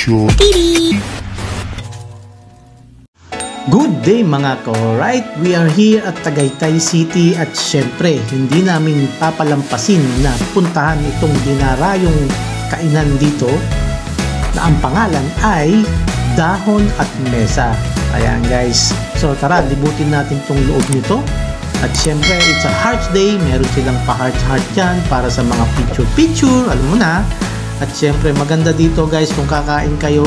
picture. Good day mga ka-alright, we are here at Tagaytay City at syempre hindi namin papalampasin na puntahan itong dinarayong kainan dito na ang pangalan ay Dahon at Mesa. Ayan guys, so tara libutin natin itong loob nito at syempre it's a Hearts Day, meron silang pa-heart dyan para sa mga picture, alam mo na. At syempre maganda dito guys kung kakain kayo.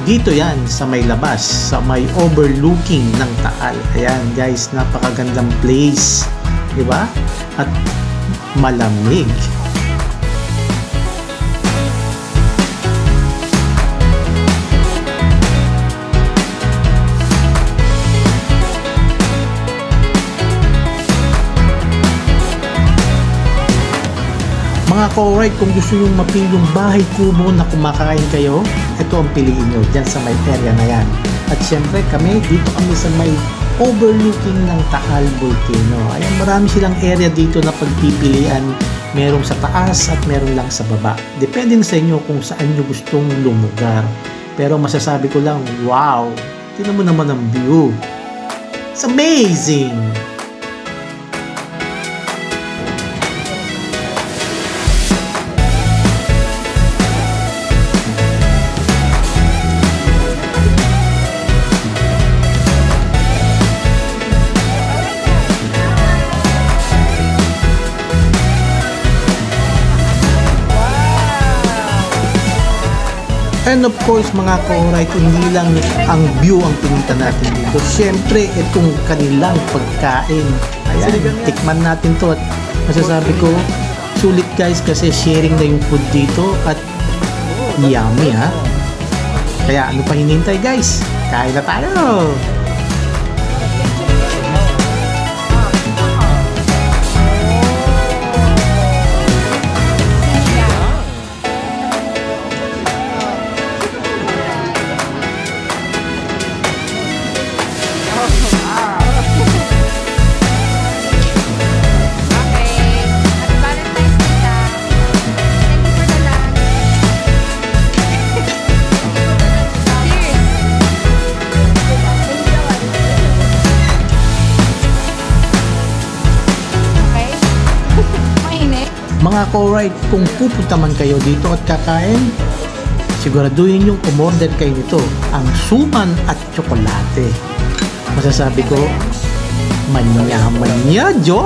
Dito yan sa may labas, sa may overlooking ng Taal. Ayan guys, napakagandang place, di ba? At malamig. Mga ka-alright, kung gusto nyo mapili yung bahay kubo na kumakain kayo, ito ang piliin nyo dyan sa may area na yan. At syempre kami, dito kami sa may overlooking ng Taal Volcano. Ayan, marami silang area dito na pagpipilian. Merong sa taas at meron lang sa baba. Depende na sa inyo kung saan nyo gustong lumugar. Pero masasabi ko lang, wow! Tingnan mo naman ang view. It's amazing! And of course mga ka-alright, hindi lang ang view ang pinunta natin dito. Siyempre, itong kanilang pagkain. Ayan, tikman natin to at masasabi ko, sulit guys kasi sharing na yung food dito at yummy ha. Kaya ano pa hinintay guys? Kain na tayo! Mga ka-alright, kung pupunta man kayo dito at kakain, siguraduhin yung umorder kayo nito, ang suman at tsokolate. Masasabi ko, manya-manya, Jo!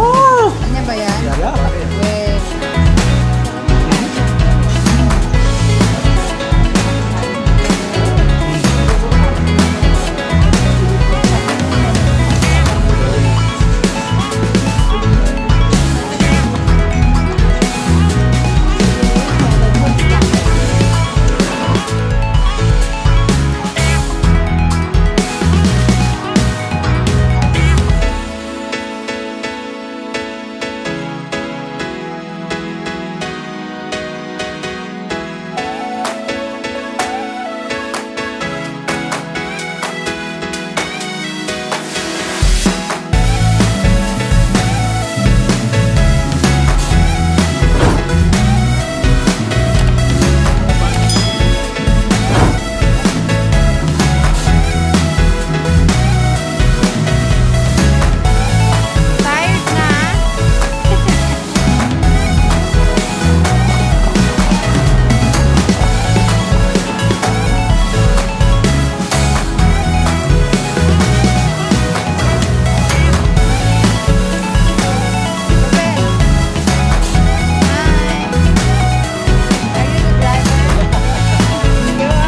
Ano ba yan?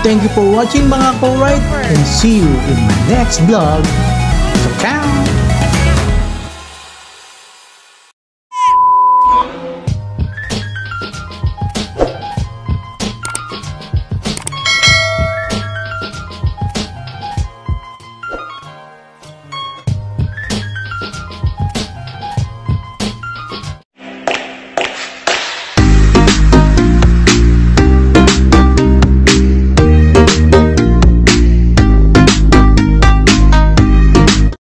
Thank you for watching mga ka-alright and see you in my next vlog.